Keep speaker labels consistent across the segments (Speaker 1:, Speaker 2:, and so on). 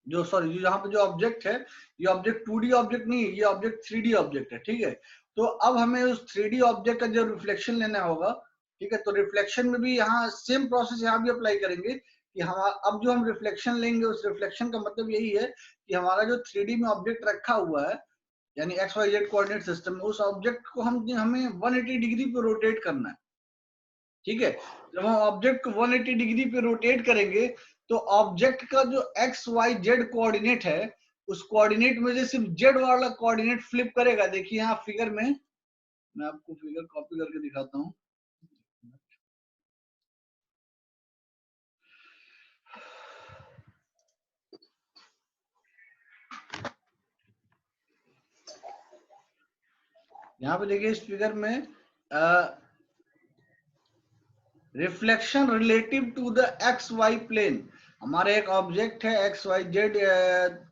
Speaker 1: जो सॉरी जो यहाँ पे जो ऑब्जेक्ट है, ये ऑब्जेक्ट 2D ऑब्जेक्ट नहीं है, ये ऑब्जेक्ट 3D ऑब्जेक्ट है, ठीक है। तो अब हमें उस 3D ऑब्जेक्ट का जो रिफ्लेक्शन लेना होगा, ठीक है। तो रिफ्लेक्शन में भी यहाँ सेम प्रोसेस यहाँ भी अप्लाई करेंगे कि हम अब जो हम रिफ्लेक्शन लेंगे, उस रिफ्लेक्शन का मतलब यही है कि हमारा जो 3D में ऑब्जेक्ट रखा हुआ है, यानी X Y Z coordinate system में, उस ऑब्जेक्ट को हमें 180 डिग्री पे रोटेट करना है, ठीक है। जब हम ऑब्जेक्ट को 180 डिग्री पे रोटेट करेंगे तो ऑब्जेक्ट का जो एक्स वाई जेड कोऑर्डिनेट है, उस कोऑर्डिनेट में से सिर्फ जेड वाला कोऑर्डिनेट फ्लिप करेगा। देखिए यहाँ फिगर में, मैं आपको फिगर कॉपी करके दिखाता हूँ। यहाँ पे देखिए इस फिगर में reflection relative to the X Y plane. हमारे एक ऑब्जेक्ट है x Y Z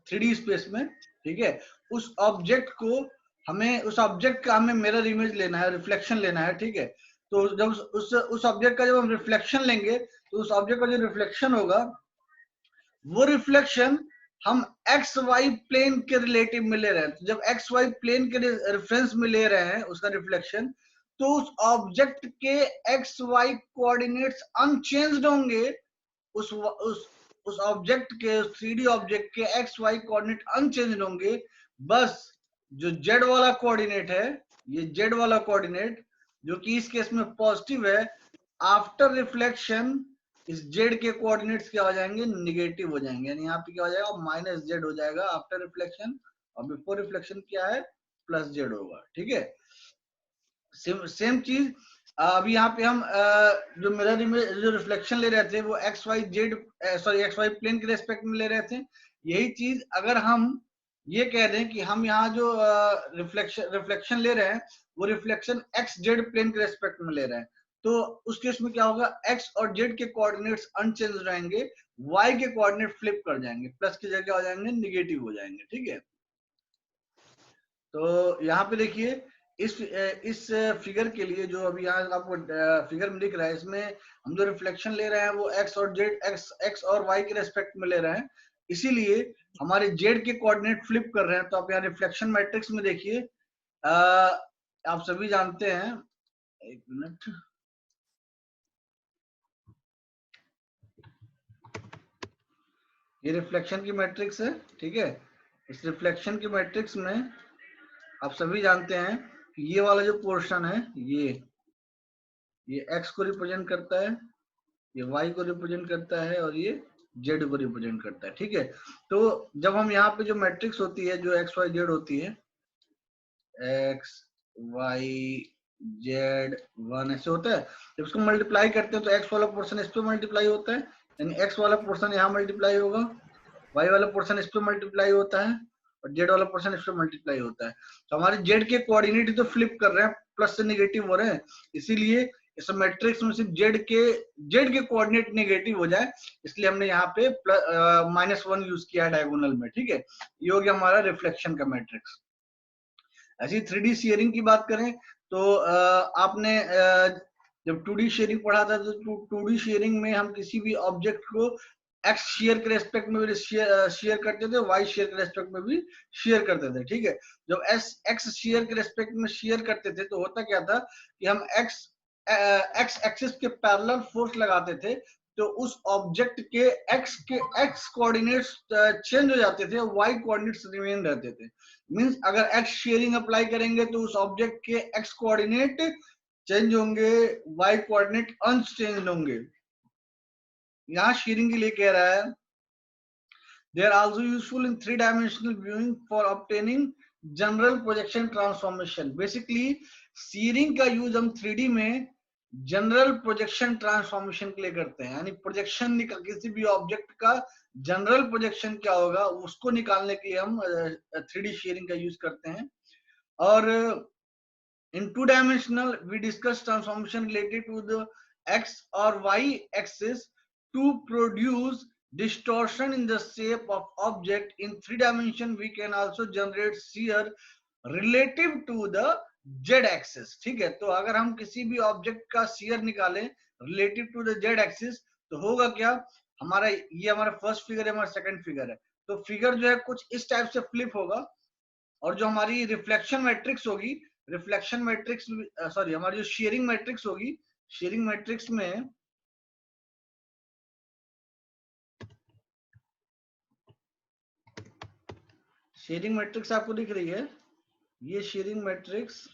Speaker 1: 3D space में, ठीक है। उस ऑब्जेक्ट को हमें उस ऑब्जेक्ट का हमें मिरर इमेज लेना है, रिफ्लेक्शन लेना है, ठीक है। तो जब उस ऑब्जेक्ट का जब हम रिफ्लेक्शन लेंगे तो उस ऑब्जेक्ट का जो रिफ्लेक्शन होगा, वो रिफ्लेक्शन हम एक्स वाई प्लेन के रिलेटिव में ले रहे हैं। तो जब एक्स वाई प्लेन के रेफरेंस में ले रहे हैं उसका रिफ्लेक्शन, तो उस ऑब्जेक्ट के एक्स वाई कोऑर्डिनेट्स अनचेंज्ड होंगे। उस ऑब्जेक्ट के, उस 3D ऑब्जेक्ट के एक्स वाई कोऑर्डिनेट अनचेंज्ड होंगे। बस जो जेड वाला कोऑर्डिनेट है, ये जेड वाला कोऑर्डिनेट जो कि इस केस में पॉजिटिव है, आफ्टर रिफ्लेक्शन इस जेड के कोऑर्डिनेट्स क्या हो जाएंगे, निगेटिव हो जाएंगे। यानी यहाँ पे क्या हो जाएगा, माइनस जेड हो जाएगा आफ्टर रिफ्लेक्शन, और बिफोर रिफ्लेक्शन क्या है, प्लस जेड होगा, ठीक है। सेम चीज अभी यहाँ पे हम जो मिरर इमेज जो रिफ्लेक्शन ले रहे थे वो X Y Z sorry X Y plane के रेस्पेक्ट में ले रहे थे। यही चीज अगर हम ये कह दें कि हम यहाँ जो रिफ्लेक्शन ले रहे हैं वो रिफ्लेक्शन एक्स जेड प्लेन के रेस्पेक्ट में ले रहे हैं, तो उस केस में क्या होगा, एक्स और जेड के कोऑर्डिनेट्स अनचेंज रहेंगे, वाई के कोऑर्डिनेट फ्लिप कर जाएंगे, प्लस की जगह हो जाएंगे निगेटिव हो जाएंगे, ठीक है। तो यहाँ पे देखिए इस फिगर के लिए जो अभी यहाँ आपको फिगर में दिख रहा है, इसमें हम जो रिफ्लेक्शन ले रहे हैं वो एक्स और जेड एक्स और वाई के रेस्पेक्ट में ले रहे हैं, इसीलिए हमारे जेड के कोऑर्डिनेट फ्लिप कर रहे हैं। तो आप यहाँ रिफ्लेक्शन मैट्रिक्स में देखिए, आप सभी जानते हैं, एक मिनट, ये रिफ्लेक्शन की मैट्रिक्स है, ठीक है। इस रिफ्लेक्शन की मैट्रिक्स में आप सभी जानते हैं कि ये वाला जो पोर्शन है, ये x को रिप्रेजेंट करता है, ये y को रिप्रेजेंट करता है, और ये z को रिप्रेजेंट करता है, ठीक है। तो जब हम यहाँ पे जो मैट्रिक्स होती है जो x y z होती है, x y z 1 ऐसे होता है, जब इसको मल्टीप्लाई करते हैं तो x वाला पोर्शन इस पे मल्टीप्लाई होता है, यानी x वाला पोर्शन यहाँ मल्टीप्लाई होगा, y वाला पोर्शन इस पे मल्टीप्लाई होता है, और z वाला पोर्शन इस पे मल्टीप्लाई होता है। तो हमारे z के कोऑर्डिनेट तो फ्लिप कर रहे हैं, प्लस से निगेटिव हो रहे हैं, इसीलिए इस मैट्रिक्स में सिर्फ z के कोऑर्डिनेट नेगेटिव हो जाए, इसलिए हमने यहाँ पे -1 यूज किया है डायगोनल में, ठीक है। ये हो गया हमारा रिफ्लेक्शन का मैट्रिक्स। ऐसी 3D शेयरिंग की बात करें तो आपने जब 2D शेयरिंग पढ़ा था तो 2D शेयरिंग में हम किसी भी ऑब्जेक्ट को एक्स शेयर के रेस्पेक्ट में भी शेयर करते थे, वाई शेयर के रेस्पेक्ट में भी शेयर करते थे, ठीक है। जब एक्स शेयर के रेस्पेक्ट में शेयर करते थे तो होता क्या था कि हम एक्स एक्सिस के पैरेलल फोर्स लगाते थे, तो उस ऑब्जेक्ट के एक्स कोऑर्डिनेट्स चेंज हो जाते थे, वाई कोऑर्डिनेट्स रिमेन रहते थे। मींस अगर एक्स शेयरिंग अप्लाई करेंगे तो उस ऑब्जेक्ट के एक्स कोऑर्डिनेट चेंज होंगे, वाई कोऑर्डिनेट अनचेंज होंगे। यहाँ शेयरिंग के लिए कह रहा है they are also useful in 3-dimensional viewing for obtaining general projection transformation। basically sharing का यूज हम 3D में जनरल प्रोजेक्शन ट्रांसफॉर्मेशन के लिए करते हैं, यानी प्रोजेक्शन किसी भी ऑब्जेक्ट का जनरल प्रोजेक्शन क्या होगा उसको निकालने के लिए हम 3D शेयरिंग का यूज करते हैं। और in 2-dimensional we discuss transformation related to the x or y axis to produce distortion in the shape of object. In 3 dimension we can also generate shear relative to the z axis, ठीक है। तो अगर हम किसी भी object का shear निकालें relative to the z axis तो होगा क्या हमारा ये हमारा फर्स्ट फिगर है, हमारा सेकंड फिगर है। तो फिगर जो है कुछ इस टाइप से फ्लिप होगा, और जो हमारी रिफ्लेक्शन मैट्रिक्स होगी, रिफ्लेक्शन मैट्रिक्स सॉरी हमारी जो शेयरिंग मैट्रिक्स होगी, शेयरिंग मैट्रिक्स में शेयरिंग मैट्रिक्स आपको दिख रही है, ये शेयरिंग मैट्रिक्स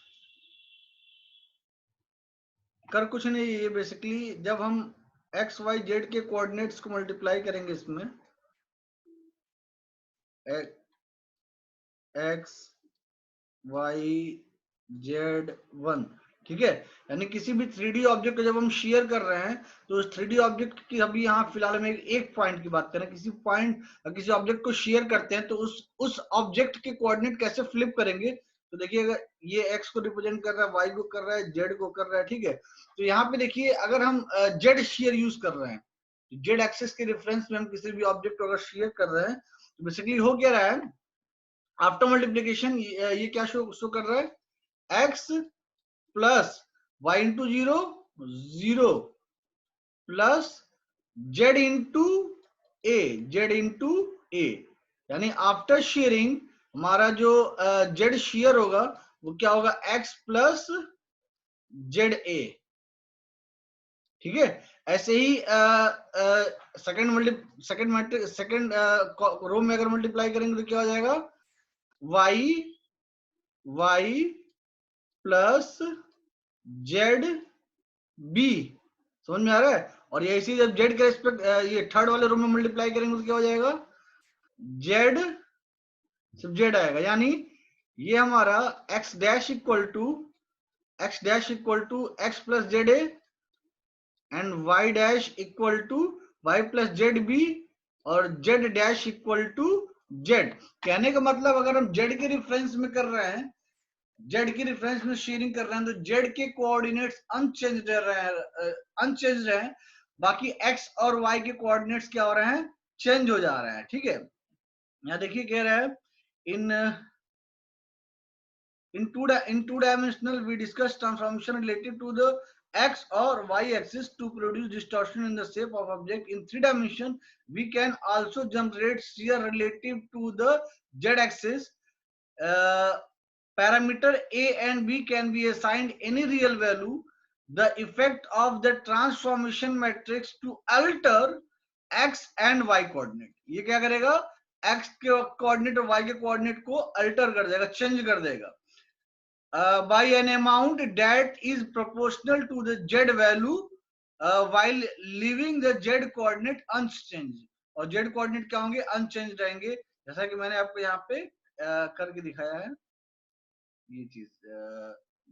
Speaker 1: कर कुछ नहीं, ये बेसिकली जब हम एक्स वाई जेड के कोऑर्डिनेट्स को मल्टीप्लाई करेंगे इसमें, एक्स वाई जेड वन, ठीक है। यानी किसी भी 3D ऑब्जेक्ट को जब हम शेयर कर रहे हैं, तो उस 3D ऑब्जेक्ट की अभी यहाँ फिलहाल में एक पॉइंट की बात करें, किसी पॉइंट किसी ऑब्जेक्ट को शेयर करते हैं, तो उस ऑब्जेक्ट के कोऑर्डिनेट कैसे फ्लिप करेंगे। तो देखिए अगर ये एक्स को रिप्रेजेंट कर रहा है, वाई को कर रहा है, जेड को कर रहा है, ठीक है। तो यहाँ पे देखिए अगर हम जेड शेयर यूज कर रहे हैं, जेड एक्सिस के रेफरेंस में हम किसी भी ऑब्जेक्ट को अगर शेयर कर रहे हैं, तो बेसिकली हो क्या रहा है, आफ्टर मल्टीप्लीकेशन ये क्या शो कर रहा है, X plus Y into zero, zero plus Z into A, Z into A. यानी आफ्टर शेयरिंग हमारा जो जेड शेयर होगा वो क्या होगा, एक्स प्लस जेड ए, ठीक है। ऐसे ही सेकंड मैट्रिक सेकंड रो में अगर मल्टीप्लाई करेंगे तो क्या हो जाएगा, Y Y plus Z B, समझ में आ रहा है। और ये इसी जब जेड के रेस्पेक्ट ये थर्ड वाले रो में मल्टीप्लाई करेंगे तो क्या हो जाएगा, जेड सिर्फ जेड आएगा। यानी ये हमारा X dash equal to X plus Z A and Y dash equal to Y plus Z B और Z dash equal to Z. कहने का मतलब अगर हम जेड के रेफरेंस में कर रहे हैं, जेड की रेफरेंस में शेयरिंग कर रहे हैं, तो जेड के कोऑर्डिनेट्स अनचेंज रहे हैं, अनचेंज रहे हैं। बाकी एक्स और वाई के कोऑर्डिनेट्स क्या हो रहे हैं, चेंज हो जा रहे हैं, ठीक है। यहाँ देखिए कह रहा है इन in two dimensional we discuss transformation related to the x or y axis to produce distortion in the shape of object. In 3 dimension we can also generate shear relative to the z axis. uh, Parameter a and b can be assigned any real value. The effect of the transformation matrix to alter x and y coordinate, ये क्या करेगा, x के coordinate और y के coordinate को alter कर देगा, change कर देगा by an amount that is proportional to the z value while leaving the z coordinate unchanged. और z coordinate क्या होंगे, unchanged रहेंगे, जैसा कि मैंने आपको यहाँ पे करके दिखाया है, ये चीज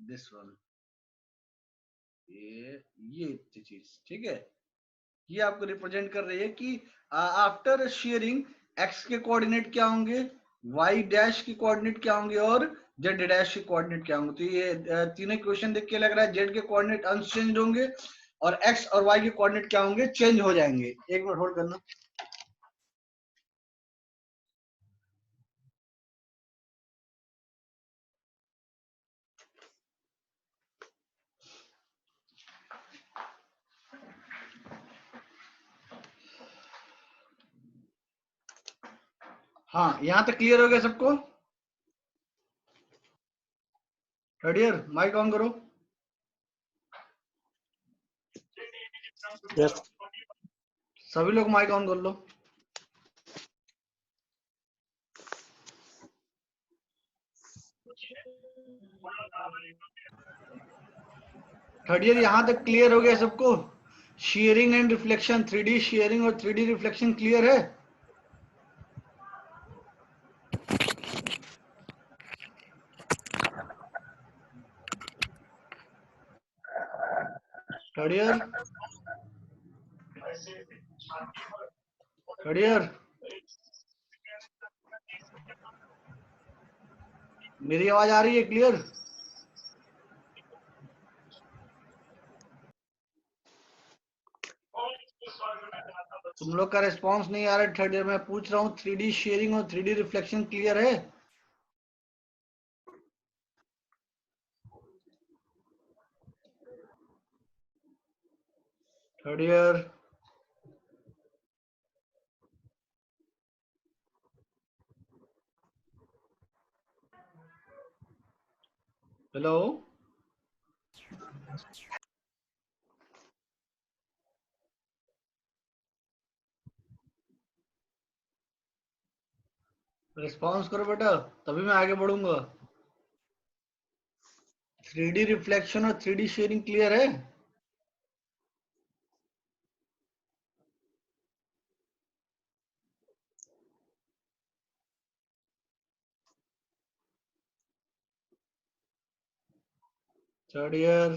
Speaker 1: दिस वन, ये चीज, ठीक है। ये आपको रिप्रेजेंट कर रही है कि आफ्टर शेयरिंग एक्स के कोऑर्डिनेट क्या होंगे, वाई डैश के कोऑर्डिनेट क्या होंगे और जेड डैश के कोऑर्डिनेट क्या होंगे। तो ये तीनों क्वेश्चन देख के लग रहा है जेड के कोऑर्डिनेट अनचेंज होंगे और एक्स और वाई के कोऑर्डिनेट क्या होंगे, चेंज हो जाएंगे। एक मिनट होल्ड करना। हाँ यहाँ तक क्लियर हो गया सबको, थर्ड ईयर माइक ऑन करो।
Speaker 2: यस
Speaker 1: सभी लोग माइक ऑन कर लो। थर्ड ईयर यहाँ तक क्लियर हो गया सबको, sharing and reflection, 3D sharing और 3D रिफ्लेक्शन क्लियर है। थर्ड ईयर, थर्ड ईयर, मेरी आवाज आ रही है क्लियर? तुम लोग का रिस्पांस नहीं आ रहा है। थर्ड ईयर में पूछ रहा हूँ 3D शेयरिंग और 3D रिफ्लेक्शन क्लियर है? थर्ड ईयर, हेलो, रिस्पॉन्स करो बेटा, तभी मैं आगे बढ़ूंगा। 3D रिफ्लेक्शन और 3D शेयरिंग क्लियर है? Third year,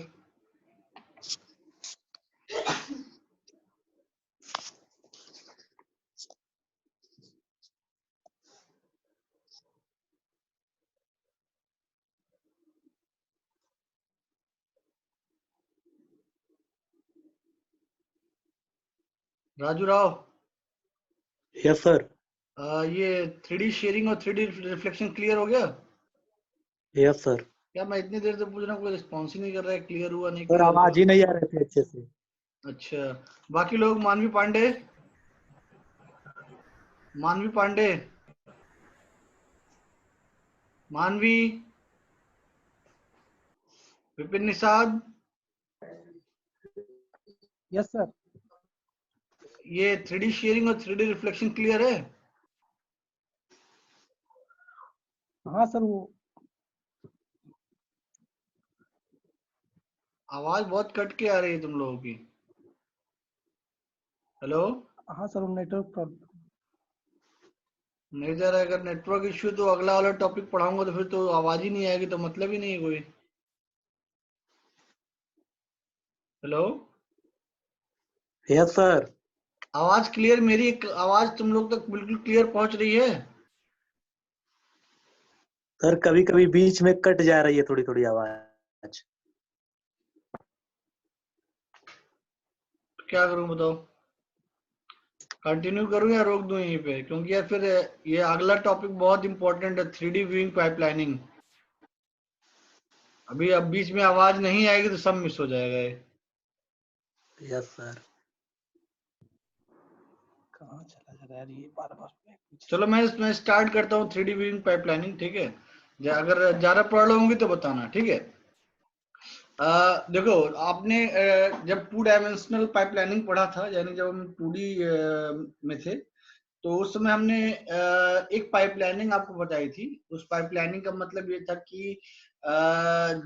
Speaker 1: Raju Rao,
Speaker 2: yes sir.
Speaker 1: ये 3D शेयरिंग और 3D रिफ्लेक्शन क्लियर हो गया?
Speaker 2: Yes sir.
Speaker 1: क्या मैं इतनी देर से पूछ रहा हूँ, कोई रिस्पॉन्स ही नहीं कर रहा है, क्लियर हुआ नहीं
Speaker 2: सर
Speaker 1: क्लियर हुआ?
Speaker 2: आवाज ही नहीं आ रहे थे अच्छे से।
Speaker 1: अच्छा, बाकी लोग, मानवी पांडे, मानवी पांडे, मानवी, विपिन निषाद,
Speaker 2: यस सर।
Speaker 1: ये 3D शेयरिंग और 3D रिफ्लेक्शन क्लियर है?
Speaker 2: हाँ सर, वो
Speaker 1: आवाज बहुत कट के आ रही है तुम लोगों की। हेलो,
Speaker 2: हाँ सर, वो नेटवर्क प्रॉब्लम।
Speaker 1: नहीं जा रहा है? अगर नेटवर्क इश्यू तो अगला वाला टॉपिक पढ़ाऊंगा तो फिर तो आवाज ही नहीं आएगी, तो मतलब ही नहीं है कोई। Hello,
Speaker 2: yes sir.
Speaker 1: आवाज क्लियर, मेरी आवाज तुम लोग तक बिल्कुल क्लियर पहुंच रही है?
Speaker 2: सर कभी कभी बीच में कट जा रही है थोड़ी थोड़ी आवाज।
Speaker 1: क्या करूं बताओ, कंटिन्यू करूं या रोक दूं यहीं पे? क्योंकि यार फिर ये अगला टॉपिक बहुत इंपॉर्टेंट है, 3D व्यूइंग पाइपलाइनिंग। अभी अब बीच में आवाज नहीं आएगी तो सब मिस हो जाएगा ये।
Speaker 2: Yes sir. कहाँ चला जा रहा है ये बार बार?
Speaker 1: चलो मैं स्टार्ट करता हूँ 3D व्यूइंग पाइपलाइनिंग, ठीक है? अगर ज्यादा प्रॉब्लम होगी तो बताना, ठीक है? देखो, आपने जब 2 डायमेंशनल पाइपलाइनिंग पढ़ा था, यानी जब हम 2D में थे, तो उस समय हमने एक पाइपलाइनिंग आपको बताई थी। उस पाइपलाइनिंग का मतलब ये था कि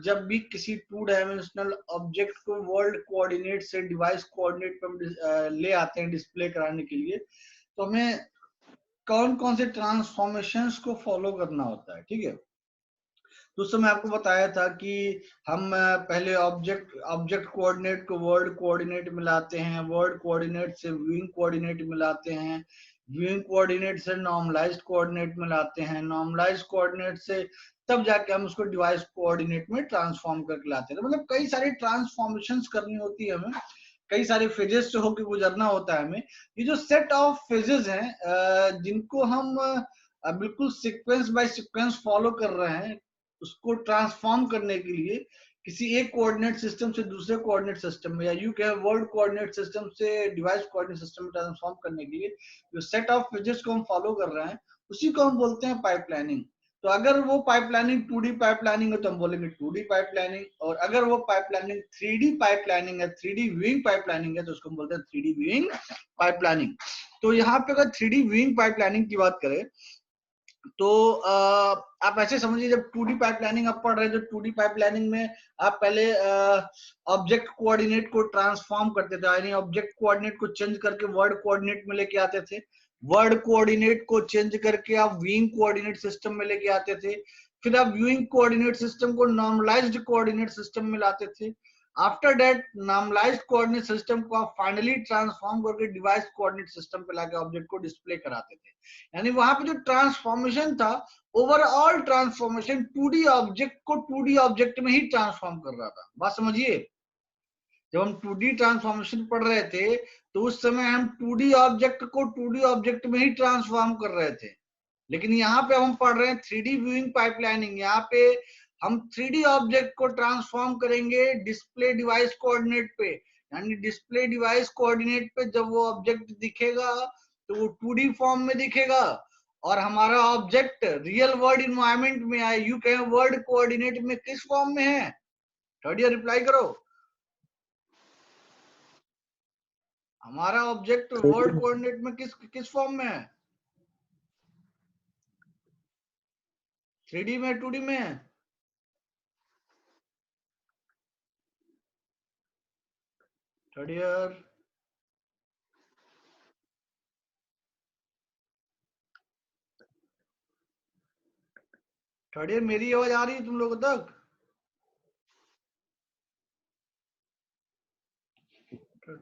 Speaker 1: जब भी किसी 2 डायमेंशनल ऑब्जेक्ट को वर्ल्ड कोऑर्डिनेट से डिवाइस कोऑर्डिनेट पर ले आते हैं डिस्प्ले कराने के लिए, तो हमें कौन कौन से ट्रांसफॉर्मेशंस को फॉलो करना होता है, ठीक है? तो उस समय आपको बताया था कि हम पहले ऑब्जेक्ट ऑब्जेक्ट कोऑर्डिनेट को वर्ड कोऑर्डिनेट मिलाते हैं, वर्ड कोऑर्डिनेट से व्यूइंग कोऑर्डिनेट मिलाते हैं, व्यूइंग कोऑर्डिनेट से नॉर्मलाइज्ड कोऑर्डिनेट मिलाते हैं, नॉर्मलाइज्ड कोऑर्डिनेट से तब जाके हम उसको डिवाइस कोऑर्डिनेट में ट्रांसफॉर्म करके लाते हैं। तो मतलब कई सारी ट्रांसफॉर्मेशंस करनी होती है हमें, कई सारे फेजेस से होकर गुजरना होता है हमें। ये जो सेट ऑफ फेजेस हैं जिनको हम बिल्कुल सीक्वेंस बाय सीक्वेंस फॉलो कर रहे हैं, उसको ट्रांसफॉर्म करने के लिए किसी एक कोऑर्डिनेट सिस्टम से दूसरे कोऑर्डिनेट सिस्टम में, या यू कहे वर्ल्ड कोऑर्डिनेट सिस्टम से डिवाइस कोऑर्डिनेट सिस्टम में ट्रांसफॉर्म करने के लिए जो सेट ऑफ फेजेस को हम फॉलो कर रहे हैं, उसी को हम बोलते हैं पाइपलाइनिंग। तो अगर वो पाइपलाइनिंग 2D पाइपलाइनिंग है तो हम बोलेंगे 2D पाइपलाइनिंग, और अगर वो पाइपलाइनिंग 3D पाइपलाइनिंग है, 3D व्यूइंग पाइपलाइनिंग है, तो उसको हम बोलते हैं 3D व्यूइंग पाइपलाइनिंग। तो यहाँ पे अगर 3D व्यूइंग पाइपलाइनिंग की बात करें तो आप ऐसे समझिए, जब 2D पाइपलाइनिंग आप पढ़ रहे हैं, तो 2D पाइपलाइनिंग में आप पहले ऑब्जेक्ट कोऑर्डिनेट को ट्रांसफॉर्म करते थे, यानी ऑब्जेक्ट कोऑर्डिनेट को चेंज करके वर्ड कोऑर्डिनेट में लेके आते थे, वर्ड कोऑर्डिनेट को चेंज करके आप व्यूइंग कोऑर्डिनेट सिस्टम में लेके आते थे, फिर आप व्यूइंग कोऑर्डिनेट सिस्टम को नॉर्मलाइज्ड कोऑर्डिनेट सिस्टम में लाते थे। After that normalised coordinate system को आप फाइनली ट्रांसफॉर्म करके डिवाइस कोऑर्डिनेट सिस्टम पे लाके ऑब्जेक्ट को डिस्प्ले कराते थे। यानी वहां पे जो ट्रांसफॉर्मेशन था, ओवरऑल ट्रांसफॉर्मेशन 2D ऑब्जेक्ट को 2D ऑब्जेक्ट में ही ट्रांसफॉर्म कर रहा था। बात समझिए, जब हम 2D ट्रांसफॉर्मेशन पढ़ रहे थे तो उस समय हम 2D ऑब्जेक्ट को 2D ऑब्जेक्ट में ही ट्रांसफॉर्म कर रहे थे। लेकिन यहाँ पे हम पढ़ रहे हैं 3D व्यूइंग पाइपलाइनिंग, यहाँ पे हम 3D ऑब्जेक्ट को ट्रांसफॉर्म करेंगे डिस्प्ले डिवाइस कोऑर्डिनेट पे। यानी डिस्प्ले डिवाइस कोऑर्डिनेट पे जब वो ऑब्जेक्ट दिखेगा तो वो 2D फॉर्म में दिखेगा, और हमारा ऑब्जेक्ट रियल वर्ल्ड इन्वायरमेंट में आए, यू कहें वर्ल्ड कोऑर्डिनेट में किस फॉर्म में है? थर्ड ईयर रिप्लाई करो। हमारा ऑब्जेक्ट वर्ल्ड कोऑर्डिनेट में किस फॉर्म में है? 3D में, 2D में है? थर्ड ईयर मेरी आवाज आ रही है तुम लोगों तक?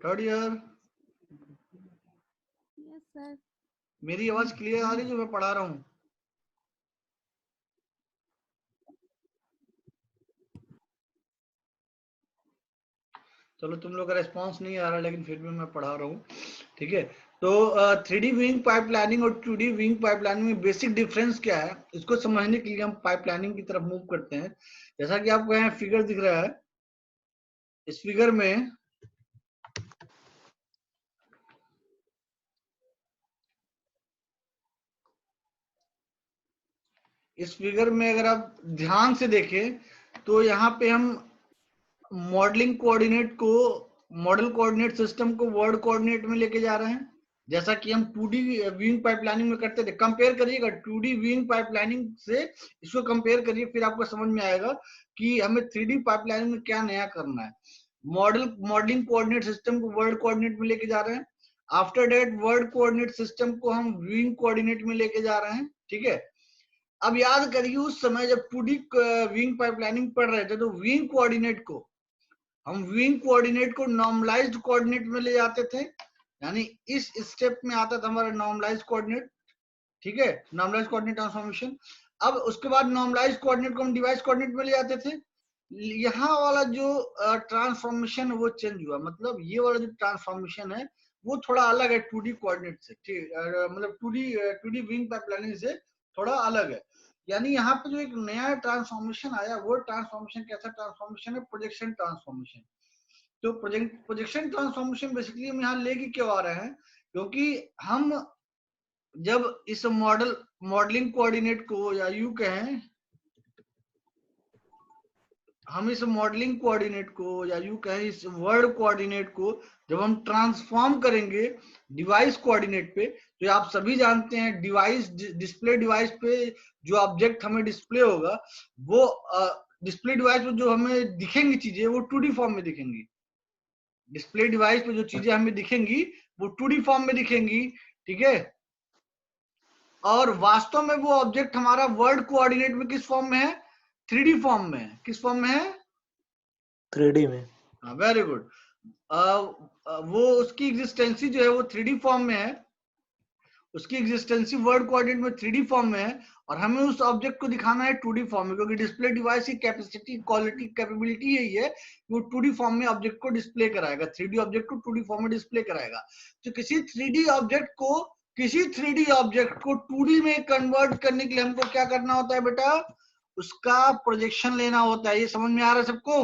Speaker 1: Third year
Speaker 3: yes sir.
Speaker 1: मेरी आवाज क्लियर आ रही है जो मैं पढ़ा रहा हूँ? चलो तुम लोग का रिस्पॉन्स नहीं आ रहा, लेकिन फिर भी मैं पढ़ा रहा हूँ, ठीक है। तो 3D विंग पाइपलाइनिंग और 2D विंग पाइपलाइनिंग में बेसिक डिफरेंस क्या है, इसको समझने के लिए हम पाइपलाइनिंग की तरफ मूव करते हैं। जैसा कि आपको यहाँ फिगर दिख रहा है, इस फिगर में अगर आप ध्यान से देखें तो यहाँ पे हम मॉडलिंग कोऑर्डिनेट को, मॉडल कोऑर्डिनेट सिस्टम को वर्ड कोऑर्डिनेट में लेके जा रहे हैं, जैसा कि हम 2D विंग पाइपलाइनिंग में करते थे। कंपेयर करिएगा 2D विंग पाइपलाइनिंग से, इसको कंपेयर करिए, फिर आपको समझ में आएगा कि हमें 3D पाइपलाइनिंग में क्या नया करना है। मॉडलिंग कोऑर्डिनेट सिस्टम को वर्ड कोऑर्डिनेट में लेके जा रहे हैं। After that word coordinate system को हम विंग कोऑर्डिनेट में लेके जा रहे हैं, ठीक है। अब याद करिए उस समय जब 2D विंग पाइपलाइनिंग पढ़ रहे थे तो विंग कोऑर्डिनेट को नॉर्मलाइज्ड कोऑर्डिनेट में ले जाते थे, यानी इस स्टेप में आता था हमारा नॉर्मलाइज्ड कोऑर्डिनेट, ठीक है, नॉर्मलाइज्ड कोऑर्डिनेट ट्रांसफॉर्मेशन। अब उसके बाद नॉर्मलाइज्ड कोऑर्डिनेट को हम डिवाइस कोऑर्डिनेट में ले जाते थे। यहाँ वाला जो ट्रांसफॉर्मेशन वो चेंज हुआ, मतलब ये वाला जो ट्रांसफॉर्मेशन है वो थोड़ा अलग है 2D कोऑर्डिनेट से, ठीक, मतलब 2D विंग पाइपलाइनिंग से थोड़ा अलग है। यानी यहाँ पे जो एक नया ट्रांसफॉर्मेशन आया, वो ट्रांसफॉर्मेशन कैसा ट्रांसफॉर्मेशन है? Projection transformation. तो प्रोजेक्शन ट्रांसफॉर्मेशन बेसिकली हम यहाँ लेके क्यों आ रहे हैं? क्योंकि हम जब इस मॉडलिंग कोऑर्डिनेट को, या यूं कहें हम इस मॉडलिंग कोऑर्डिनेट को, या यूं कहें इस वर्ड कोऑर्डिनेट को जब हम ट्रांसफॉर्म करेंगे डिवाइस कोऑर्डिनेट पे, तो आप सभी जानते हैं डिवाइस, डिस्प्ले डिवाइस पे जो ऑब्जेक्ट हमें डिस्प्ले होगा, वो डिस्प्ले डिवाइस पे जो हमें दिखेंगी चीजें वो 2D फॉर्म में दिखेंगी। डिस्प्ले डिवाइस पे जो चीजें हमें दिखेंगी वो 2D फॉर्म में दिखेंगी, ठीक है। और वास्तव में वो ऑब्जेक्ट हमारा वर्ड कोऑर्डिनेट में किस फॉर्म में है? 3D फॉर्म में है। किस फॉर्म में है?
Speaker 2: 3D में।
Speaker 1: हाँ, वेरी गुड। वो उसकी एग्जिस्टेंसी जो है वो 3D फॉर्म में है, उसकी एग्जिस्टेंसी वर्ड कोऑर्डिनेट में 3D फॉर्म में है, और हमें उस ऑब्जेक्ट को दिखाना है 2D फॉर्म में, क्योंकि डिस्प्ले डिवाइस की कैपेसिटी, क्वालिटी, कैपेबिलिटी यही है वो 2D फॉर्म में ऑब्जेक्ट को डिस्प्ले कराएगा, 3D ऑब्जेक्ट को 2D फॉर्म में डिस्प्ले कराएगा। तो किसी 3D ऑब्जेक्ट को 2D में कन्वर्ट करने के लिए हमको क्या करना होता है बेटा? उसका प्रोजेक्शन लेना होता है। ये समझ में आ रहा है सबको?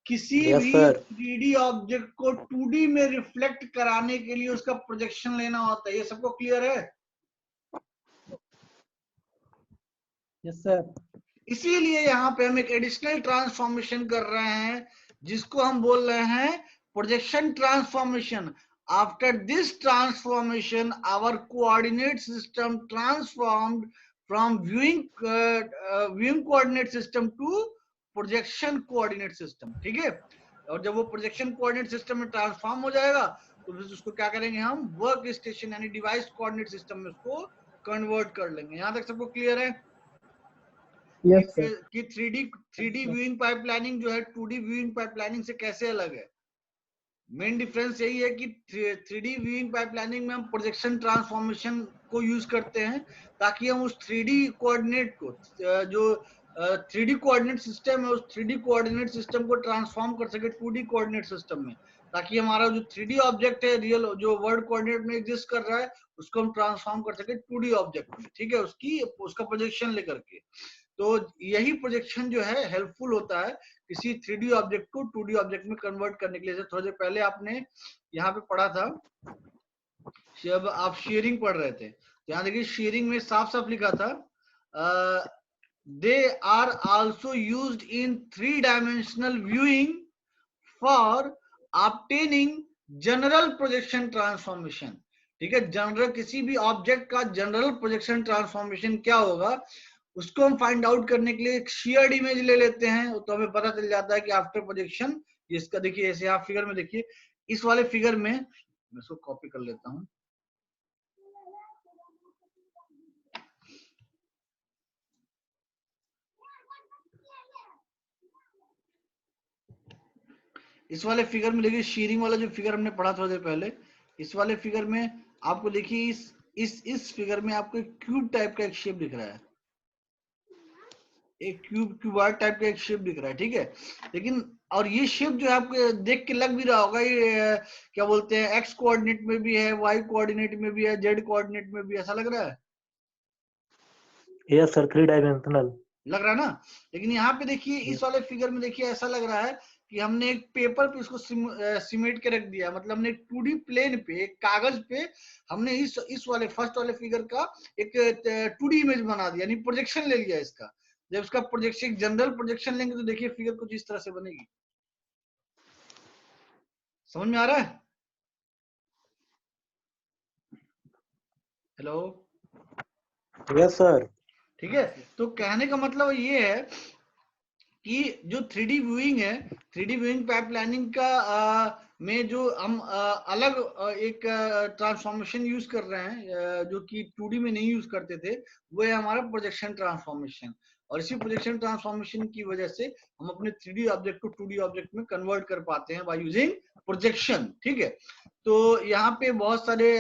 Speaker 1: किसी
Speaker 2: यस
Speaker 1: भी
Speaker 2: सर।
Speaker 1: 3D ऑब्जेक्ट को 2D में रिफ्लेक्ट कराने के लिए उसका प्रोजेक्शन लेना होता है। ये सबको क्लियर है?
Speaker 2: Yes sir.
Speaker 1: इसीलिए यहाँ पे हम एक एडिशनल ट्रांसफॉर्मेशन कर रहे हैं जिसको हम बोल रहे हैं projection transformation. After this transformation our coordinate system transformed from viewing coordinate system to projection coordinate system, ठीक है। और जब वो प्रोजेक्शन कोऑर्डिनेट सिस्टम में ट्रांसफॉर्म हो जाएगा तो फिर उसको क्या करेंगे? हम वर्क स्टेशन यानी डिवाइस कोऑर्डिनेट सिस्टम में उसको कन्वर्ट कर लेंगे। यहाँ तक सबको क्लियर है?
Speaker 2: Yes sir.
Speaker 1: कि 3D व्यूइंग पाइपलाइनिंग जो है 2D व्यूइंग पाइपलाइनिंग से कैसे अलग है? मेन डिफरेंस यही है कि 3D व्यूइंग पाइपलाइनिंग में हम प्रोजेक्शन ट्रांसफॉर्मेशन को यूज करते हैं ताकि हम उस 3D कोऑर्डिनेट को, जो 3D कोऑर्डिनेट सिस्टम है, उस 3D कोऑर्डिनेट सिस्टम को ट्रांसफॉर्म कर सके 2D कोऑर्डिनेट सिस्टम में, ताकि हमारा जो 3D ऑब्जेक्ट है रियल जो वर्ड कोऑर्डिनेट में एग्जिस्ट कर रहा है उसको हम ट्रांसफॉर्म कर सके 2D ऑब्जेक्ट में, ठीक है, उसका प्रोजेक्शन लेकर के। तो यही प्रोजेक्शन जो है हेल्पफुल होता है किसी 3D ऑब्जेक्ट को 2D ऑब्जेक्ट में कन्वर्ट करने के लिए। थोड़ी देर पहले आपने यहाँ पे पढ़ा था, जब आप शेयरिंग पढ़ रहे थे, यहाँ देखिए शेयरिंग में साफ साफ लिखा था they are also used in 3 dimensional viewing for obtaining general projection transformation. ठीक है, जनरल किसी भी ऑब्जेक्ट का जनरल प्रोजेक्शन ट्रांसफॉर्मेशन क्या होगा उसको हम फाइंड आउट करने के लिए एक शेयर्ड इमेज ले लेते हैं, तो हमें पता चल जाता है कि आफ्टर प्रोजेक्शन इसका देखिए ऐसे आप फिगर में देखिए, इस वाले फिगर में मैं इसको कॉपी कर लेता हूं। इस वाले फिगर में देखिए शीयरिंग वाला जो फिगर हमने पढ़ा थोड़ी देर पहले, इस वाले फिगर में आपको देखिए इस फिगर में आपको एक क्यूब टाइप का एक शेप दिख रहा है, एक क्यूबॉइड टाइप का एक शेप दिख रहा है। ठीक है, लेकिन और ये शेप जो है आपको देख के लग भी रहा होगा ये क्या बोलते हैं एक्स कोऑर्डिनेट में भी है, वाई कोऑर्डिनेट में भी है, जेड कोऑर्डिनेट में भी, ऐसा लग रहा है?
Speaker 2: यस सर, 3 डायमेंशनल
Speaker 1: लग रहा है ना। लेकिन यहाँ पे देखिए इस वाले फिगर में देखिए ऐसा लग रहा है कि हमने एक पेपर पे इसको सिमेट के रख दिया, मतलब हमने 2D प्लेन पे एक कागज पे हमने इस वाले फर्स्ट वाले फिगर का एक 2D इमेज बना दिया, यानी प्रोजेक्शन ले लिया इसका। जब इसका प्रोजेक्शन जनरल प्रोजेक्शन लेंगे तो देखिए फिगर कुछ इस तरह से बनेगी। समझ में आ रहा है? Hello,
Speaker 2: yes sir.
Speaker 1: ठीक है, तो कहने का मतलब ये है कि जो 3D व्यूइंग है, 3D व्यूइंग पाइप प्लानिंग का में जो हम अलग एक ट्रांसफॉर्मेशन यूज कर रहे हैं जो कि 2D में नहीं यूज करते थे, वो है हमारा प्रोजेक्शन ट्रांसफॉर्मेशन। और इसी प्रोजेक्शन ट्रांसफॉर्मेशन की वजह से हम अपने 3D ऑब्जेक्ट को 2D ऑब्जेक्ट में कन्वर्ट कर पाते हैं बाय यूजिंग प्रोजेक्शन। ठीक है, तो यहाँ पे बहुत सारे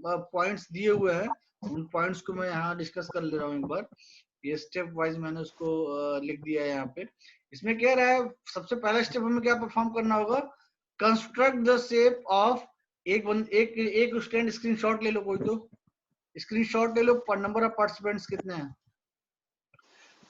Speaker 1: पॉइंट्स दिए हुए हैं, उन पॉइंट्स को मैं यहाँ डिस्कस कर ले रहा हूँ एक बार। ये स्टेप वाइज मैंने उसको लिख दिया है यहाँ पे। इसमें क्या रहा है, सबसे पहला स्टेप हमें क्या परफॉर्म करना होगा, कंस्ट्रक्ट द शेप ऑफ एक स्टूडेंट स्क्रीनशॉट ले लो, कोई तो स्क्रीनशॉट ले लो, पर नंबर ऑफ पार्टिसिपेंट्स कितने हैं।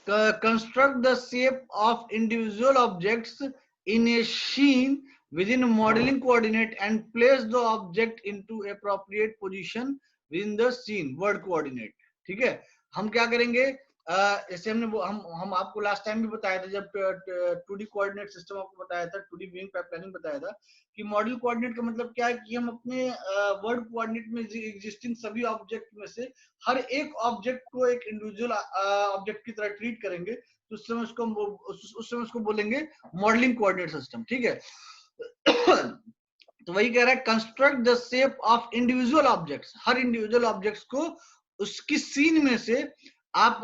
Speaker 1: Construct the shape of individual objects in a scene within modeling coordinate and place the object into appropriate position within the scene word coordinate। ठीक है, हम क्या करेंगे, जैसे हम आपको लास्ट टाइम भी बताया था जब 2D कोऑर्डिनेट सिस्टम आपको बताया था, 2D व्यूइंग पाइप प्लानिंग बताया था कि मॉडल कोऑर्डिनेट का मतलब क्या है कि हम अपने वर्ड कोऑर्डिनेट में एग्जिस्टिंग सभी ऑब्जेक्ट में से हर एक ऑब्जेक्ट को एक इंडिविजुअल ऑब्जेक्ट की तरह ट्रीट करेंगे, तो उस समय उसको बोलेंगे मॉडलिंग कोऑर्डिनेट सिस्टम। ठीक है, तो वही कह रहा है construct the shape of individual objects, हर इंडिविजुअल ऑब्जेक्ट्स को उसकी सीन में से आप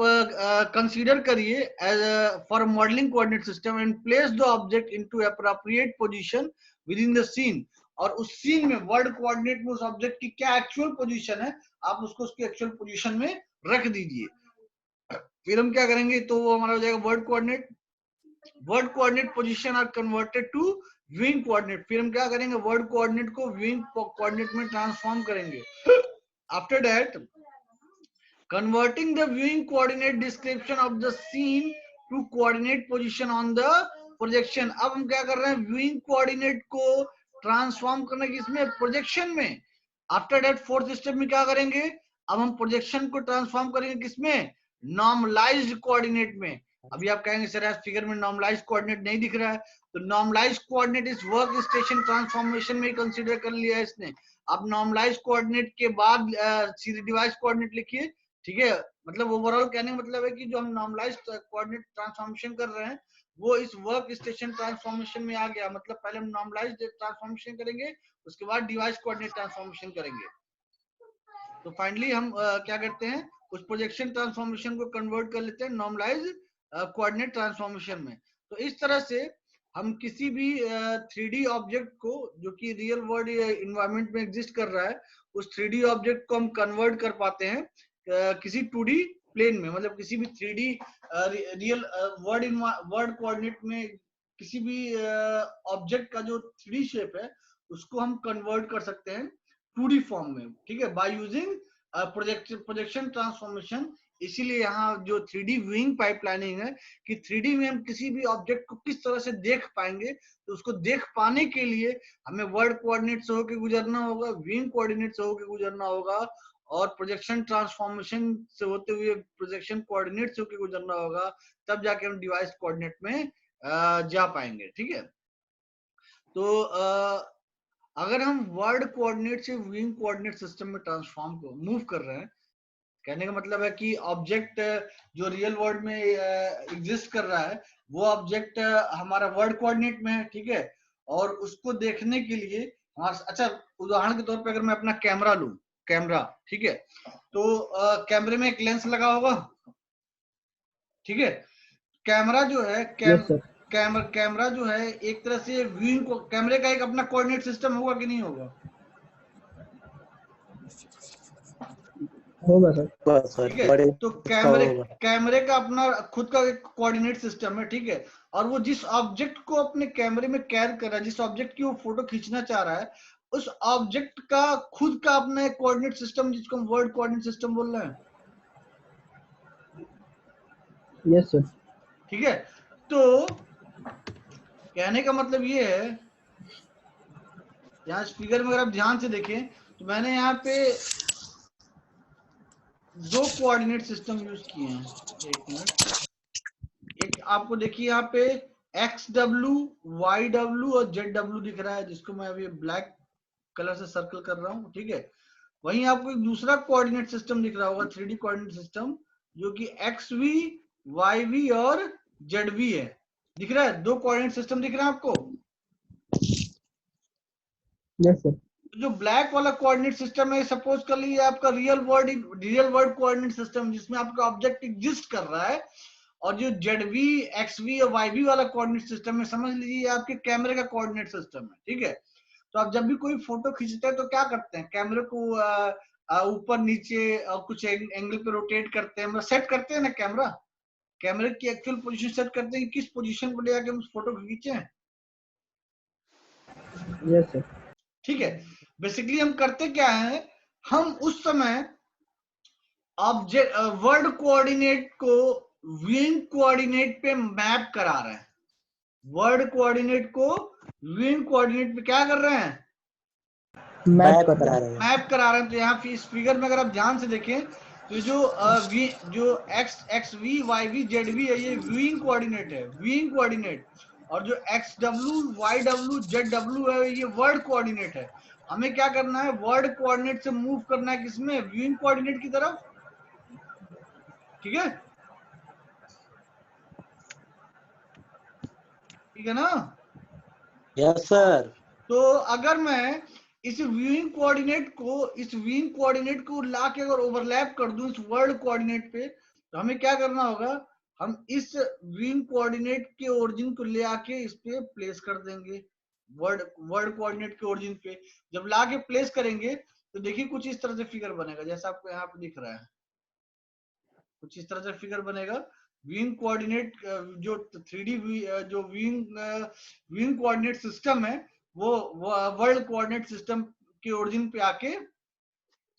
Speaker 1: कंसीडर करिए as for modelling coordinate system and place the object into appropriate position with in the scene. और उस सीन में वर्ड कोऑर्डिनेट में उस ऑब्जेक्ट की क्या एक्चुअल पोजीशन है आप उसको उसकी एक्चुअल पोजीशन में रख दीजिए। फिर हम क्या करेंगे, तो वो हमारा हो जाएगा world coordinate. World coordinate position are converted to viewing coordinate. फिर हम क्या करेंगे, वर्ड कोऑर्डिनेट को व्यूइंग कोऑर्डिनेट में ट्रांसफॉर्म करेंगे। After that converting the viewing coordinate description of the scene to coordinate position on the projection। अब हम क्या कर रहे हैं, viewing coordinate को ट्रांसफॉर्म करने की इसमें प्रोजेक्शन में। आफ्टर दैट फोर्थ स्टेप में क्या करेंगे, अब हम प्रोजेक्शन को ट्रांसफॉर्म करेंगे किसमें, नॉर्मलाइज्ड कोऑर्डिनेट में। अभी आप कहेंगे सर फिगर में नॉर्मलाइज्ड कोऑर्डिनेट नहीं दिख रहा है, तो नॉर्मलाइज्ड कोऑर्डिनेट इस वर्क स्टेशन ट्रांसफॉर्मेशन में कंसीडर कर लिया है इसने। अब नॉर्मलाइज्ड कोऑर्डिनेट के बाद सीधे डिवाइस कोऑर्डिनेट लिखिए। ठीक है, मतलब ओवरऑल कहने का मतलब है कि जो हम नॉर्मलाइज्ड कोऑर्डिनेट ट्रांसफॉर्मेशन कर रहे हैं वो इस वर्क स्टेशन ट्रांसफॉर्मेशन में आ गया। मतलब पहले हम नॉर्मलाइज्ड ट्रांसफॉर्मेशन करेंगे, उसके बाद डिवाइस कोऑर्डिनेट ट्रांसफॉर्मेशन करेंगे। तो फाइनली हम क्या करते हैं, उस प्रोजेक्शन ट्रांसफॉर्मेशन को कन्वर्ट कर लेते हैं नॉर्मलाइज्ड कोऑर्डिनेट ट्रांसफॉर्मेशन में। तो इस तरह से हम किसी भी 3D ऑब्जेक्ट को जो कि रियल वर्ल्ड इन्वायरमेंट में एग्जिस्ट कर रहा है, उस 3D ऑब्जेक्ट को हम कन्वर्ट कर पाते हैं किसी 2D प्लेन में। मतलब किसी भी 3D रियल वर्ड कोऑर्डिनेट में किसी भी ऑब्जेक्ट का जो 3D शेप है उसको हम कन्वर्ट कर सकते हैं 2D फॉर्म में। ठीक है, बाय यूजिंग प्रोजेक्शन ट्रांसफॉर्मेशन। इसीलिए यहाँ जो 3D व्यूइंग पाइपलाइनिंग है कि 3D में हम किसी भी ऑब्जेक्ट को किस तरह से देख पाएंगे, तो उसको देख पाने के लिए हमें वर्ड कोऑर्डिनेट से होकर गुजरना होगा, व्यूइंग कोऑर्डिनेट से होकर गुजरना होगा, और प्रोजेक्शन ट्रांसफॉर्मेशन से होते हुए प्रोजेक्शन कोऑर्डिनेट से होकर गुजरना होगा, तब जाके हम डिवाइस कोऑर्डिनेट में जा पाएंगे। ठीक है, तो अगर हम वर्ड कोऑर्डिनेट से व्यूइंग कोऑर्डिनेट सिस्टम में ट्रांसफॉर्म को मूव कर रहे हैं, कहने का मतलब है कि ऑब्जेक्ट जो रियल वर्ल्ड में एग्जिस्ट कर रहा है वो ऑब्जेक्ट हमारा वर्ड कोऑर्डिनेट में है। ठीक है, और उसको देखने के लिए अच्छा उदाहरण के तौर पे अगर मैं अपना कैमरा लूं, कैमरा, ठीक है, तो कैमरे में एक लेंस लगा होगा। ठीक है, कैमरा जो है कैमरा जो है एक तरह से व्यूइंग को, कैमरे का एक अपना कोऑर्डिनेट सिस्टम होगा कि नहीं होगा?
Speaker 3: होगा सर।
Speaker 1: ठीक है, तो कैमरे का अपना खुद का एक कोऑर्डिनेट सिस्टम है। ठीक है, और वो जिस ऑब्जेक्ट को अपने कैमरे में कैद कर रहा है, जिस ऑब्जेक्ट की वो फोटो खींचना चाह रहा है, उस ऑब्जेक्ट का खुद का अपना एक कोऑर्डिनेट सिस्टम, जिसको हम वर्ड कोऑर्डिनेट सिस्टम बोल रहे हैं।
Speaker 3: Yes sir.
Speaker 1: ठीक है, तो कहने का मतलब ये है, यहाँ फिगर में अगर आप ध्यान से देखें तो मैंने यहाँ पे दो कोऑर्डिनेट सिस्टम यूज किए हैं। एक मिनट, एक आपको देखिए यहाँ पे XW, YW और ZW दिख रहा है, जिसको मैं अभी ब्लैक कलर से सर्कल कर रहा हूँ। ठीक है, वहीं आपको एक दूसरा कोऑर्डिनेट सिस्टम दिख रहा होगा, 3D कोऑर्डिनेट सिस्टम, जो कि XV, YV और ZV है। दिख रहा है, दो कोऑर्डिनेट सिस्टम दिख रहा है आपको?
Speaker 3: Yes sir.
Speaker 1: जो ब्लैक वाला कोऑर्डिनेट सिस्टम है, सपोज कर लीजिए आपका रियल वर्ल्ड कोऑर्डिनेट सिस्टम, जिसमें आपका ऑब्जेक्ट एग्जिस्ट कर रहा है, और जो ZV, XV और YV वाला कोऑर्डिनेट सिस्टम है, समझ लीजिए आपके कैमरे का कोऑर्डिनेट सिस्टम है। ठीक है, तो आप जब भी कोई फोटो खींचते हैं तो क्या करते हैं, कैमरे को ऊपर नीचे कुछ एंगल पे रोटेट करते हैं, मतलब सेट करते हैं ना, कैमरे की एक्चुअल पोजीशन सेट करते हैं कि किस पोजीशन पर ले जाके हम फोटो खींचे।
Speaker 3: Yes sir.
Speaker 1: ठीक है, बेसिकली हम करते क्या है, हम उस समय ऑब्जेक्ट वर्ड कोऑर्डिनेट को व्यूइंग कोऑर्डिनेट पे मैप करा रहे हैं। वर्ड कोऑर्डिनेट को व्यूइंग कोऑर्डिनेट पे क्या कर रहे हैं,
Speaker 3: मैप करा रहे हैं।
Speaker 1: मैप करा रहे हैं। तो यहाँ इस फिगर में अगर आप ध्यान से देखें तो जो XV, YV, ZV है, ये व्यूइंग कोऑर्डिनेट है, व्यूइंग कोऑर्डिनेट। और जो XW, YW, ZW है, ये वर्ड कोऑर्डिनेट है। हमें क्या करना है, वर्ड कोऑर्डिनेट से मूव करना है किसमें, व्यूइंग कोऑर्डिनेट की तरफ। ठीक है, ठीक है ना?
Speaker 2: Yes sir.
Speaker 1: तो अगर मैं इस व्यूइंग कोऑर्डिनेट को ला के अगर ओवरलैप कर दूं इस वर्ड कोऑर्डिनेट पे, तो हमें क्या करना होगा, हम इस व्यूइंग कोऑर्डिनेट के ओरिजिन को ले आके इस पे प्लेस कर देंगे, वर्ड कोऑर्डिनेट के ओरिजिन पे। जब ला के प्लेस करेंगे तो देखिए कुछ इस तरह से फिगर बनेगा, जैसा आपको यहाँ पे दिख रहा है, कुछ इस तरह से फिगर बनेगा। व्यूइंग कोऑर्डिनेट जो 3D जो व्यूइंग कोऑर्डिनेट सिस्टम है, वो वर्ल्ड कोऑर्डिनेट सिस्टम के ओरिजिन पे आके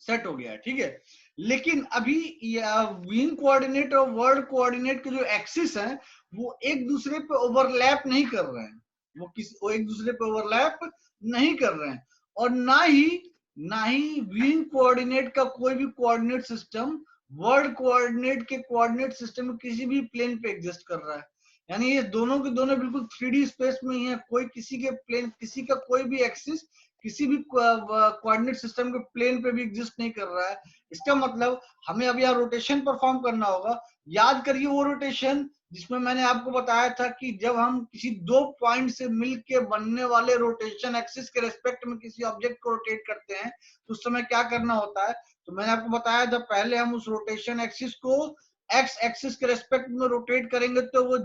Speaker 1: सेट हो गया है। ठीक है, लेकिन अभी व्यूइंग कोऑर्डिनेट और वर्ल्ड कोऑर्डिनेट के जो एक्सिस हैं वो एक दूसरे पे ओवरलैप नहीं कर रहे हैं, वो एक दूसरे पे ओवरलैप नहीं कर रहे हैं। और ना ही व्यूइंग कोऑर्डिनेट का कोई भी कोऑर्डिनेट सिस्टम वर्ल्ड कोऑर्डिनेट के कोऑर्डिनेट सिस्टम में किसी भी प्लेन पे एग्जिस्ट कर रहा है। यानी ये दोनों के दोनों बिल्कुल 3D स्पेस में ही है, कोई किसी के प्लेन, किसी का कोई भी एक्सिस किसी भी कोऑर्डिनेट सिस्टम के प्लेन पे भी एग्जिस्ट नहीं कर रहा है। इसका मतलब हमें अब यहाँ रोटेशन परफॉर्म करना होगा। याद करिए वो रोटेशन जिसमें मैंने आपको बताया था कि जब हम किसी दो पॉइंट से मिलके बनने वाले रोटेशन एक्सिस के रेस्पेक्ट में किसी ऑब्जेक्ट को रोटेट करते हैं तो उस समय क्या करना होता है। तो मैंने आपको बताया जब पहले हम उस रोटेशन एक्सिस को एक्स एक्सिस के रेस्पेक्ट में रोटेट करेंगे तो वो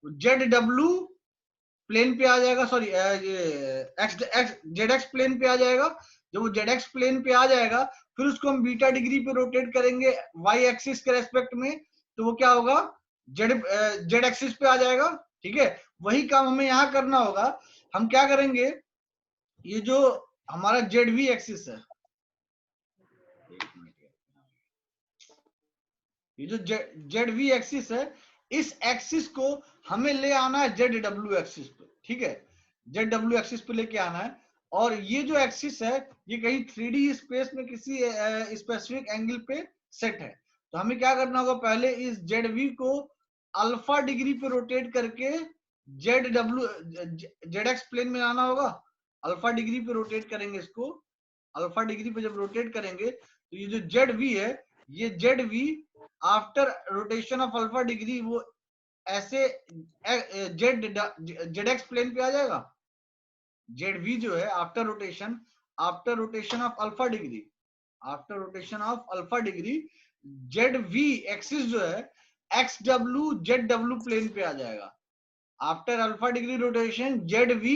Speaker 1: ZW प्लेन पे आ जाएगा, सॉरी जेड एक्स प्लेन पे आ जाएगा। जब वो जेड एक्स प्लेन पे आ जाएगा फिर उसको हम बीटा डिग्री पे रोटेट करेंगे वाई एक्सिस के रेस्पेक्ट में, तो वो क्या होगा, जेड एक्सिस पे आ जाएगा। ठीक है, वही काम हमें यहाँ करना होगा। हम क्या करेंगे, ये जो हमारा जेड-वी एक्सिस है, ये जो जेड-वी एक्सिस है, इस एक्सिस को हमें ले आना है जेड-डब्ल्यू एक्सिस पे। ठीक है, जेड-डब्ल्यू एक्सिस पे लेके आना है। और ये जो एक्सिस है ये कहीं 3D स्पेस में किसी स्पेसिफिक एंगल पे सेट है। तो हमें क्या करना होगा, पहले इस ZV को अल्फा डिग्री पे रोटेट करके ZX प्लेन में आना होगा। अल्फा डिग्री पे रोटेट करेंगे इसको, अल्फा डिग्री पे जब रोटेट करेंगे तो ये जो ZV है, ये ZV after rotation of alpha degree वो ऐसे ZX प्लेन पे आ जाएगा। ZV जो है after rotation of alpha degree, after rotation of alpha degree ZV axis जो है XW ZW प्लेन पे आ जाएगा। After alpha degree rotation ZV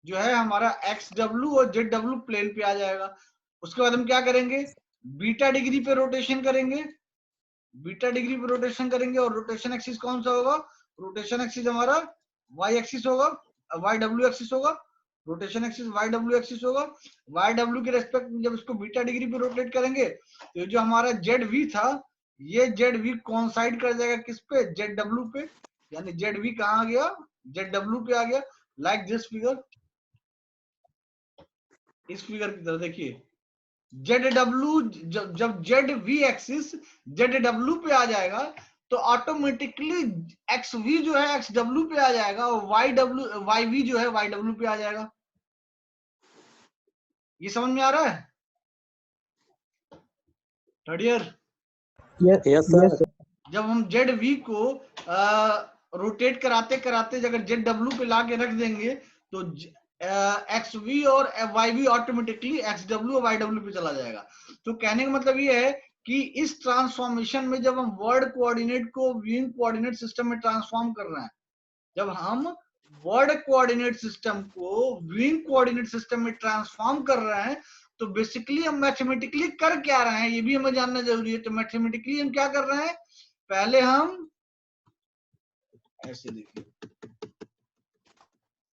Speaker 1: जो है हमारा XW और ZW प्लेन पे आ जाएगा। उसके बाद हम क्या करेंगे, बीटा डिग्री पे रोटेशन करेंगे, बीटा डिग्री पे रोटेशन करेंगे और रोटेशन एक्सिस कौन सा होगा, रोटेशन एक्सिस हमारा y एक्सिस होगा, YW एक्सिस होगा, रोटेशन एक्सिस YW एक्सिस होगा। YW के रेस्पेक्ट में जब इसको बीटा डिग्री पे रोटेट करेंगे तो जो हमारा ZV था ये ZV कोइंसाइड कर जाएगा किस पे, ZW पे, यानी ZV कहाँ आ गया, ZW पे आ गया। लाइक दिस फिगर, इस फिगर की तरह देखिए, ZW जब ZV एक्सिस ZW पे आ जाएगा तो ऑटोमेटिकली XV जो है XW पे आ जाएगा और YV जो है YW पे आ जाएगा। ये समझ में आ रहा है थर्ड ईयर?
Speaker 2: Yes sir.
Speaker 1: जब हम ZV को रोटेट कराते कराते अगर ZW पे ला के रख देंगे तो XV और YV ऑटोमेटिकली XW और YW पे चला जाएगा। तो कहने का मतलब ये है कि इस ट्रांसफॉर्मेशन में जब हम वर्ड कोऑर्डिनेट को व्यूइंग कोऑर्डिनेट सिस्टम में ट्रांसफॉर्म कर रहे हैं, जब हम वर्ड कोऑर्डिनेट सिस्टम को व्यूइंग कोऑर्डिनेट सिस्टम में ट्रांसफॉर्म कर रहे हैं तो बेसिकली हम मैथमेटिकली कर क्या रहे हैं ये भी हमें जानना जरूरी है। तो मैथमेटिकली हम क्या कर रहे हैं, पहले हम ऐसे देखिए,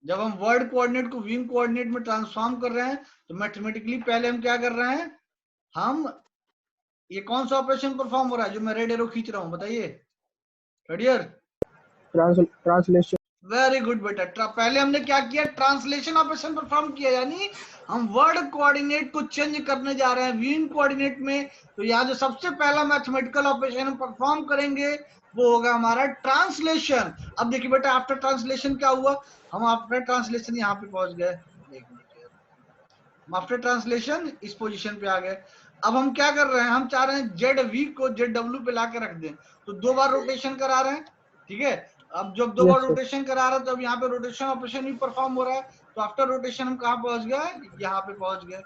Speaker 1: जब हम वर्ड कोऑर्डिनेट को व्यूइंग कोऑर्डिनेट में ट्रांसफॉर्म कर रहे हैं तो मैथमेटिकली पहले हम क्या कर रहे हैं, हम ये कौन सा ऑपरेशन परफॉर्म हो रहा है जो मैं रेड एरो खींच रहा हूं, बताइए third year?
Speaker 3: Translation.
Speaker 1: Very good बेटा, पहले हमने क्या किया, ट्रांसलेशन ऑपरेशन परफॉर्म किया, यानी हम वर्ड कोऑर्डिनेट को चेंज करने जा रहे हैं व्यूइंग कोऑर्डिनेट में। तो यहाँ जो सबसे पहला मैथमेटिकल ऑपरेशन हम परफॉर्म करेंगे वो होगा हमारा ट्रांसलेशन। अब देखिए बेटा, आफ्टर ट्रांसलेशन क्या हुआ, हम आफ्टर ट्रांसलेशन यहाँ पे पहुंच गए, हम आफ्टर ट्रांसलेशन इस पोजीशन पे आ गए। अब हम क्या कर रहे हैं, हम चाह रहे हैं ZV को ZW पे लाके रख दें, तो 2 बार रोटेशन करा रहे हैं, ठीक है। अब जब 2 बार रोटेशन करा रहा है तो अब यहाँ पे रोटेशन ऑपरेशन भी परफॉर्म हो रहा है। तो आफ्टर रोटेशन हम कहाँ पहुंच गए, यहाँ पे पहुंच गए,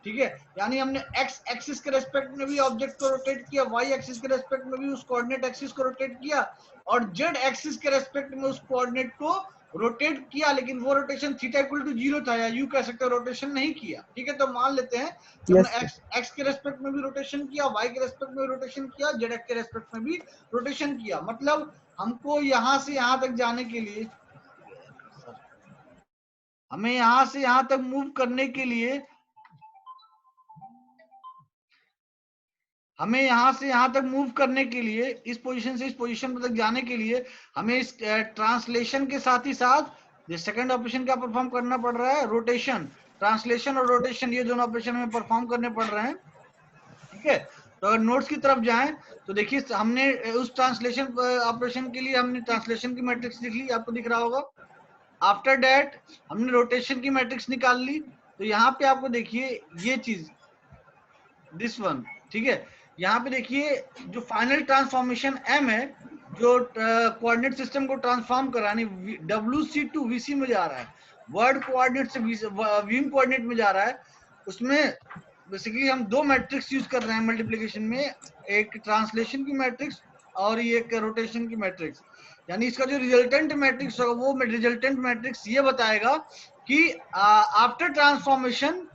Speaker 1: ठीक है। यानी हमने x एक्सिस के रेस्पेक्ट में भी ऑब्जेक्ट को रोटेट किया, y एक्सिस के रेस्पेक्ट में भी उस कोऑर्डिनेट एक्सिस को रोटेट किया और z एक्सिस के रेस्पेक्ट में उस कोऑर्डिनेट को रोटेट किया, लेकिन वो रोटेशन थीटा इक्वल टू 0 था, या यू कह सकते हो रोटेशन नहीं किया, ठीक है। तो मान लेते हैं कि हमने x के रेस्पेक्ट में भी रोटेशन किया, y के रेस्पेक्ट में भी रोटेशन किया, z के रेस्पेक्ट में भी रोटेशन किया। मतलब हमको यहां से यहां तक जाने के लिए, हमें यहां से यहां तक मूव करने के लिए, हमें यहां से यहां तक मूव करने के लिए, इस पोजीशन से इस पोजीशन तक जाने के लिए हमें इस ट्रांसलेशन के साथ ही साथ ये सेकंड ऑपरेशन क्या परफॉर्म करना पड़ रहा है, रोटेशन। ट्रांसलेशन और रोटेशन ये दोनों ऑपरेशन हमें परफॉर्म करने पड़ रहे हैं, ठीक है। तो अगर नोट्स की तरफ जाएं तो देखिए हमने उस ट्रांसलेशन ऑपरेशन के लिए हमने ट्रांसलेशन की मैट्रिक्स लिख ली, आपको दिख रहा होगा। आफ्टर दैट हमने रोटेशन की मैट्रिक्स निकाल ली। तो यहाँ पे आपको देखिए ये चीज, दिस वन, ठीक है। यहाँ पे देखिए जो फाइनल ट्रांसफॉर्मेशन M है, जो कोऑर्डिनेट सिस्टम को ट्रांसफॉर्म कर रहा है, WC टू VC में जा रहा है, वर्ड कोऑर्डिनेट से व्यूइंग कोऑर्डिनेट में जा रहा है, उसमें बेसिकली हम 2 मैट्रिक्स यूज कर रहे हैं मल्टीप्लिकेशन में, एक ट्रांसलेशन की मैट्रिक्स और ये एक रोटेशन की मैट्रिक्स। यानी इसका जो रिजल्टेंट मैट्रिक्स होगा वो रिजल्टेंट मैट्रिक्स ये बताएगा कि आफ्टर ट्रांसफॉर्मेशन